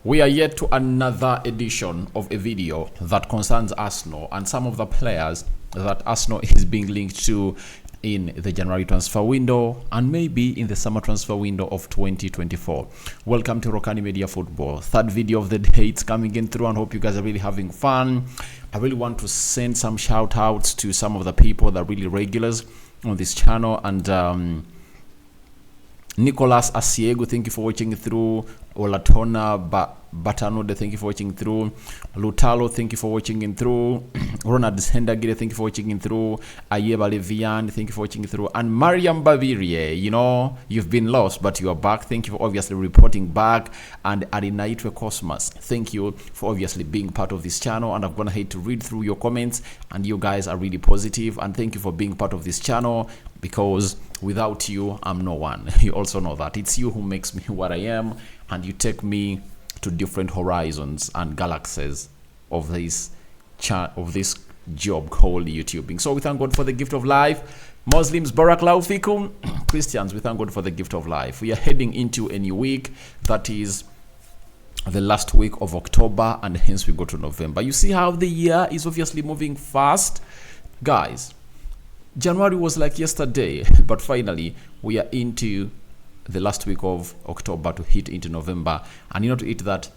We are yet to another edition of a video that concerns Arsenal and some of the players that Arsenal is being linked to in the January transfer window and maybe in the summer transfer window of 2024. Welcome to Rokani Media Football. Third video of the day. It's coming in through and hope you guys are really having fun. I really want to send some shout outs to some of the people that are really regulars on this channel, and Nicholas Asiego, thank you for watching through. Olatona Batanode, thank you for watching through. Lutalo, thank you for watching in through. Ronald Hendagire, thank you for watching in through. Ayeba Levian, thank you for watching through. And Mariam Bavirie, you know, you've been lost, but you are back. Thank you for obviously reporting back. And Arinaitwe Cosmas, thank you for obviously being part of this channel. And I'm going to hate to read through your comments, and you guys are really positive. And thank you for being part of this channel, because without you, I'm no one. You also know that. It's you who makes me what I am, and you take me to different horizons and galaxies of this job called YouTubing. So we thank God for the gift of life. Muslims, Barakallahu Fikum. Christians, we thank God for the gift of life. We are heading into a new week, that is the last week of October, and hence we go to November. You see how the year is obviously moving fast, guys. January was like yesterday, but finally we are into the last week of October to hit into November. And you know, to hit that,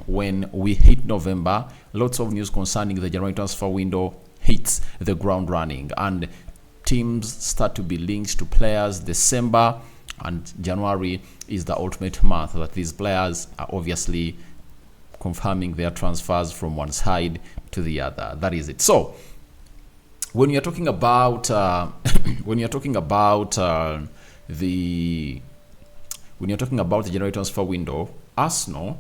when we hit November, lots of news concerning the January transfer window hits the ground running, and teams start to be linked to players. December and January is the ultimate month that these players are obviously confirming their transfers from one side to the other. That is it. So when you're talking about the January transfer window, Arsenal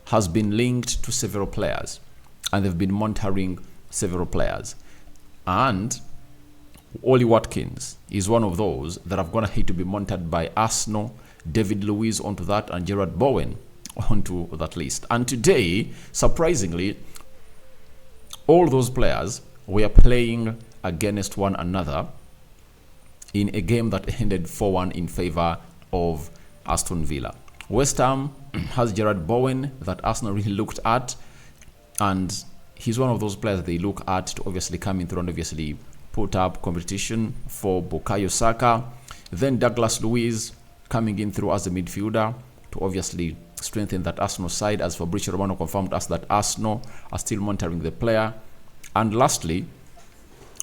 has been linked to several players, and they've been monitoring several players. And Ollie Watkins is one of those that are going to hate to be monitored by Arsenal. David Luiz onto that, and Gerard Bowen onto that list. And today, surprisingly, all those players were playing against one another in a game that ended 4-1 in favor of Aston Villa. West Ham has Gerard Bowen that Arsenal really looked at, and he's one of those players that they look at to obviously come in through and obviously put up competition for Bukayo Saka. Then Douglas Luiz coming in through as a midfielder to obviously strengthen that Arsenal side, as Fabrizio Romano confirmed us that Arsenal are still monitoring the player. And lastly,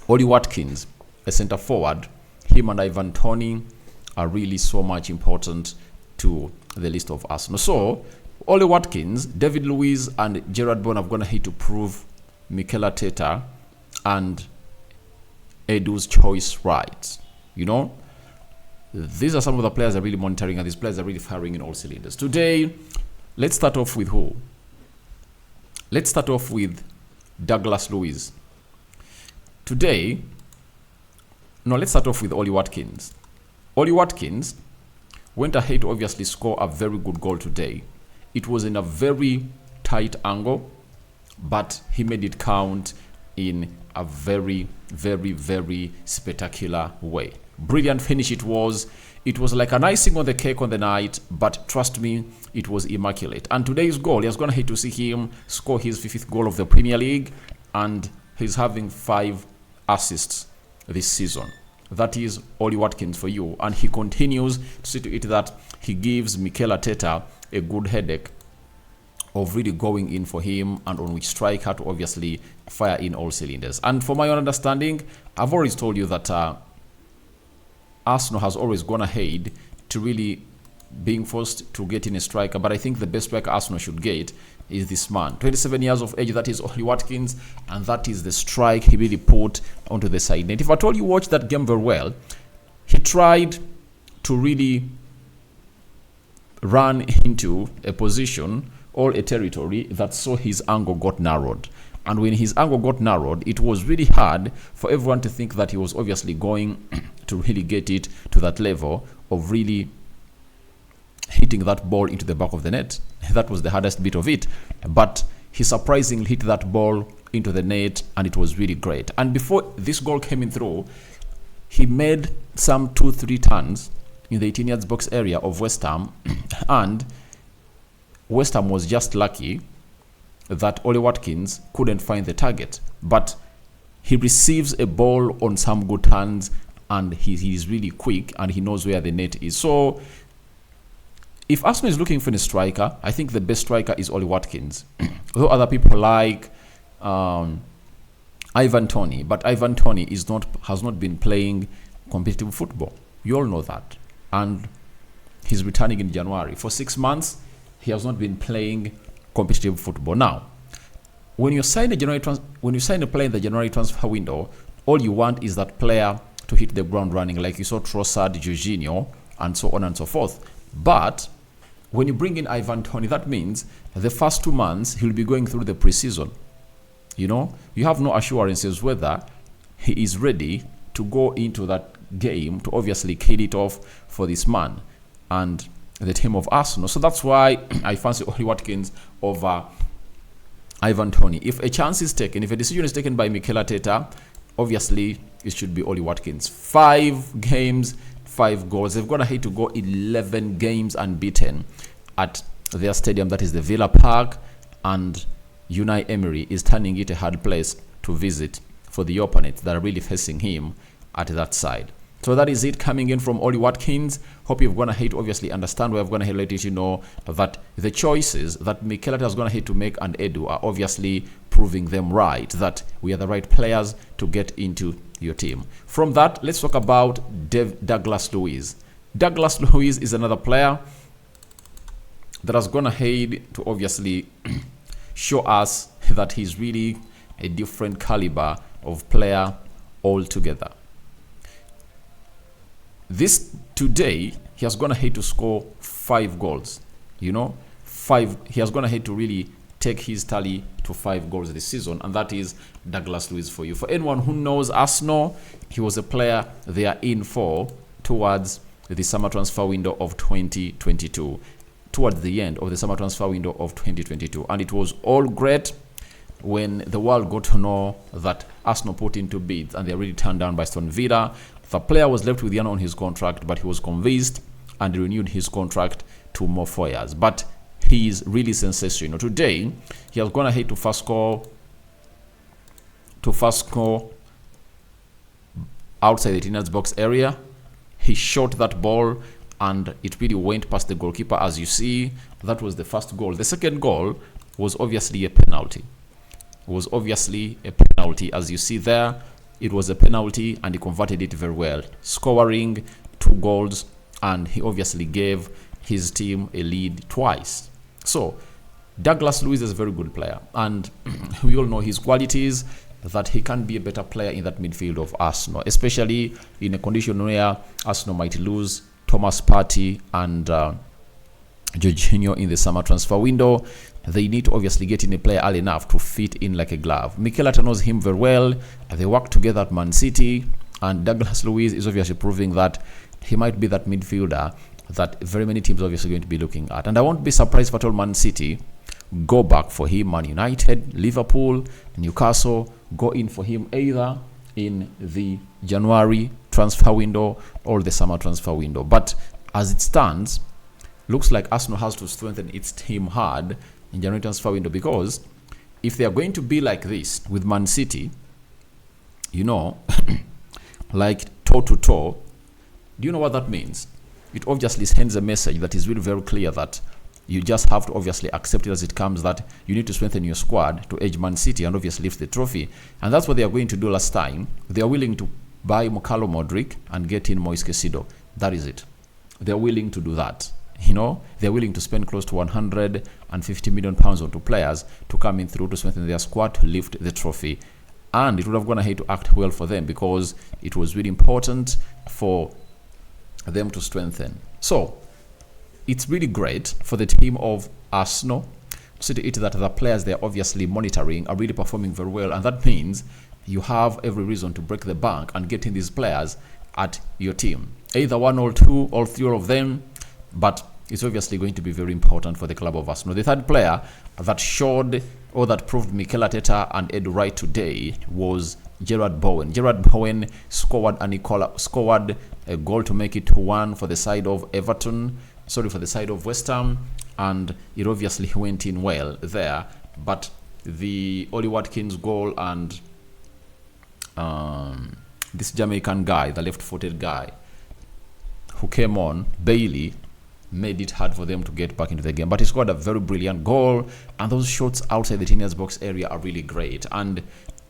Ollie Watkins, a centre forward. Him and Ivan Toney are really so much important to the list of Arsenal. So Ollie Watkins, David Luiz, and Gerard Bowen are going to hit to prove Mikel Arteta and Edu's choice right. You know, these are some of the players are really monitoring, and these players are really firing in all cylinders. Today, let's start off with who? Let's start off with Douglas Luiz. Let's start off with Ollie Watkins. Ollie Watkins went ahead to obviously score a very good goal today. It was in a very tight angle, but he made it count in a very, very, very spectacular way. Brilliant finish it was. It was like an icing on the cake on the night, but trust me, it was immaculate. And today's goal, you're going to hate to see him score his 5th goal of the Premier League, and he's having 5 assists this season. That is Ollie Watkins for you. And he continues to see to it that he gives Mikel Arteta a good headache of really going in for him, and on which striker to obviously fire in all cylinders. And for my own understanding, I've always told you that Arsenal has always gone ahead to really being forced to get in a striker, but I think the best striker Arsenal should get is this man, 27 years of age. That is Ollie Watkins, and that is the strike he really put onto the side net. If I told you watch that game very well, he tried to really run into a position or a territory that saw his angle got narrowed. And when his angle got narrowed, it was really hard for everyone to think that he was obviously going to really get it to that level of really hitting that ball into the back of the net. That was the hardest bit of it. But he surprisingly hit that ball into the net, and it was really great. And before this goal came in through, he made some 2-3 turns in the 18 yards box area of West Ham, and West Ham was just lucky that Ollie Watkins couldn't find the target. But he receives a ball on some good hands, and he's really quick, and he knows where the net is. So if Arsenal is looking for a striker, I think the best striker is Ollie Watkins. Though other people like Ivan Toney, but Ivan Toney has not been playing competitive football. You all know that. And he's returning in January. For 6 months, he has not been playing competitive football. Now, when you sign a player in the January transfer window, all you want is that player to hit the ground running, like you saw Trossard, Jorginho, and so on and so forth. But when you bring in Ivan Toney, that means the first 2 months he'll be going through the preseason. You have no assurances whether he is ready to go into that game to obviously kill it off for this man and the team of Arsenal. So that's why I fancy Ollie Watkins over Ivan Toney. If a chance is taken, if a decision is taken by Mikel Arteta, obviously it should be Ollie Watkins. 5 games, 5 goals. They've got ahead to go 11 games unbeaten at their stadium, that is the Villa Park, and Unai Emery is turning it a hard place to visit for the opponents that are really facing him at that side. So that is it coming in from Ollie Watkins. Hope you've gone ahead to obviously understand where I've gone ahead to let you know that the choices that Mikel Arteta has gone ahead to make and Edu are obviously proving them right, that we are the right players to get into your team. From that, let's talk about Douglas Luiz. Douglas Luiz is another player that has gone ahead to obviously show us that he's really a different caliber of player altogether. Today, he has gone ahead to score 5 goals. 5. He has gone ahead to really take his tally to 5 goals this season, and that is Douglas Luiz for you. For anyone who knows Arsenal, he was a player they are in for towards the summer transfer window of 2022, towards the end of the summer transfer window of 2022, and it was all great when the world got to know that Arsenal put into bids and they really turned down by Aston Villa. The player was left with Yana on his contract, but he was convinced and renewed his contract to more 4 years. But he is really sensational. Today, he has gone ahead to first score outside the Tina's box area. He shot that ball and it really went past the goalkeeper, as you see. That was the first goal. The second goal was obviously a penalty. As you see there. It was a penalty and he converted it very well, scoring 2 goals, and he obviously gave his team a lead twice. So Douglas Luiz is a very good player, and we all know his qualities, that he can be a better player in that midfield of Arsenal, especially in a condition where Arsenal might lose Thomas Partey and Jorginho in the summer transfer window. They need to obviously get in a player early enough to fit in like a glove. Mikel Arteta knows him very well. They work together at Man City, and Douglas Luiz is obviously proving that he might be that midfielder that very many teams are obviously going to be looking at. And I won't be surprised if at all Man City go back for him. Man United, Liverpool, Newcastle go in for him either in the January transfer window or the summer transfer window. But as it stands, looks like Arsenal has to strengthen its team hard in January transfer window, because if they are going to be like this with Man City, like toe to toe, do you know what that means? It obviously sends a message that is really very clear that you just have to obviously accept it as it comes, that you need to strengthen your squad to edge Man City and obviously lift the trophy. And that's what they are going to do last time. They are willing to buy Mukalo Modric and get in Moise Caicedo. That is it. They are willing to do that. They're willing to spend close to 150 million pounds onto players to come in through to strengthen their squad to lift the trophy. And it would have gone ahead to act well for them, because it was really important for them to strengthen. So it's really great for the team of Arsenal to see to it that the players they're obviously monitoring are really performing very well. And that means you have every reason to break the bank and get in these players at your team. Either 1 or 2 or 3 of them. But it's obviously going to be very important for the club of Arsenal. The third player that showed or that proved Mikel Arteta and Edu right today was Gerard Bowen. Gerard Bowen scored a goal to make it 2-1 for the side of West Ham. and it obviously went in well there. But the Ollie Watkins goal and this Jamaican guy, the left-footed guy who came on, Bailey, made it hard for them to get back into the game. But he scored a very brilliant goal, and those shots outside the teenage box area are really great. And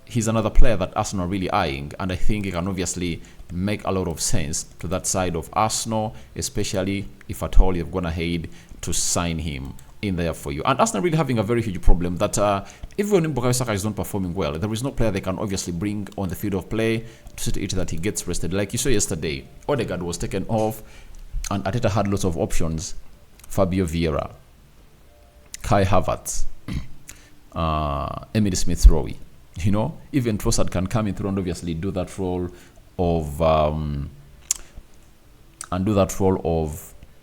he's another player that Arsenal are really eyeing, and I think he can obviously make a lot of sense to that side of Arsenal, especially if at all you've gone ahead to sign him in there for you. And Arsenal really having a very huge problem that even when Bukayo Saka is not performing well, there is no player they can obviously bring on the field of play to see to it that he gets rested. Like you saw yesterday, Odegaard was taken off, and Arteta had lots of options. Fabio Vieira, Kai Havertz, Emile Smith-Rowe. You know, even Trossard can come in through and obviously do that role of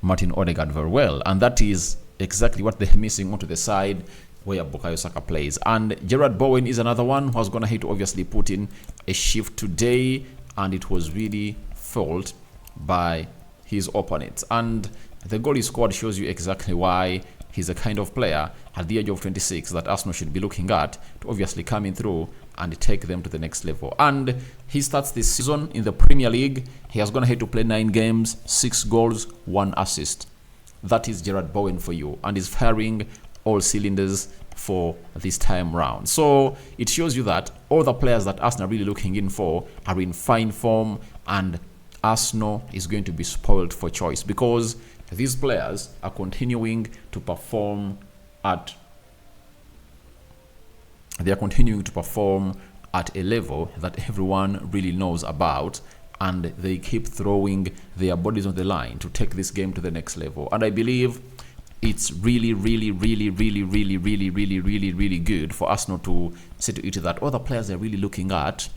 Martin Odegaard very well, and that is exactly what they're missing onto the side where Bukayo Saka plays. And Gerard Bowen is another one who was going to have to obviously put in a shift today, and it was really felt by his opponents. And the goal he scored shows you exactly why he's a kind of player at the age of 26 that Arsenal should be looking at to obviously come in through and take them to the next level. And he starts this season in the Premier League. He has gone ahead to play 9 games, 6 goals, 1 assist. That is Gerard Bowen for you, and is firing all cylinders for this time round. So it shows you that all the players that Arsenal are really looking in for are in fine form, and Arsenal is going to be spoiled for choice because these players are continuing to perform at a level that everyone really knows about, and they keep throwing their bodies on the line to take this game to the next level. And I believe it's really good for Arsenal to see to it that other players they're really looking at,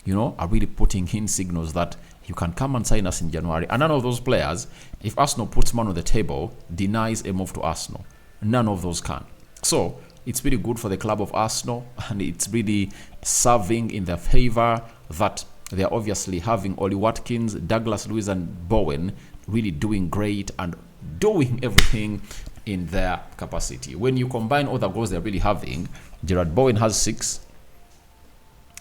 you know, are really putting in signals that you can come and sign us in January. And none of those players, if Arsenal puts money on the table, denies a move to Arsenal. None of those can. So it's really good for the club of Arsenal, and it's really serving in their favor that they are obviously having Ollie Watkins, Douglas Luiz, and Bowen really doing great and doing everything in their capacity. When you combine all the goals they're really having, Gerard Bowen has 6,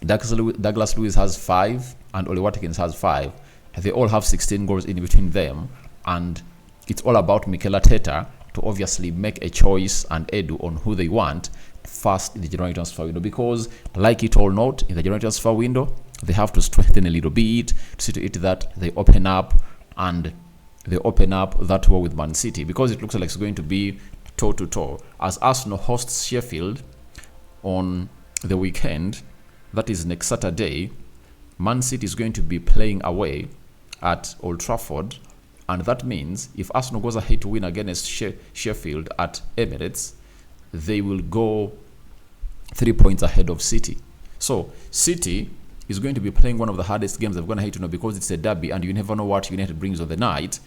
Douglas Luiz has 5, and Ollie Watkins has 5. They all have 16 goals in between them, and it's all about Mikel Arteta to obviously make a choice and Edu on who they want first in the January transfer window, because like it or not, in the January transfer window, they have to strengthen a little bit to see to it that they open up that war with Man City, because it looks like it's going to be toe-to-toe. As Arsenal hosts Sheffield on the weekend, that is next Saturday, Man City is going to be playing away at Old Trafford, and that means if Arsenal goes ahead to win against Sheffield at Emirates, they will go 3 points ahead of City. So City is going to be playing one of the hardest games they're going to hate to know, because it's a derby and you never know what United brings on the night.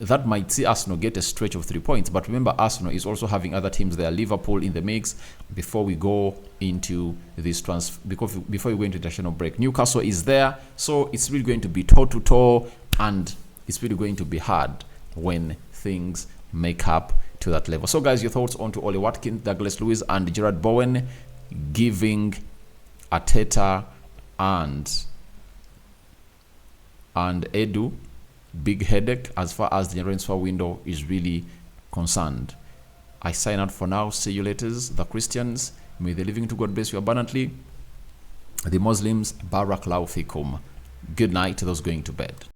That might see Arsenal get a stretch of 3 points. But remember, Arsenal is also having other teams there, Liverpool in the mix, before we go into this before we go into international break. Newcastle is there, so it's really going to be toe-to-toe, and it's really going to be hard when things make up to that level. So guys, your thoughts on to Ollie Watkins, Douglas Luiz, and Gerard Bowen giving Arteta and Edu big headache as far as the transfer window is really concerned. I sign out for now. See you later. The Christians, may the living to God bless you abundantly. The Muslims, Barakallahu fikum. Good night to those going to bed.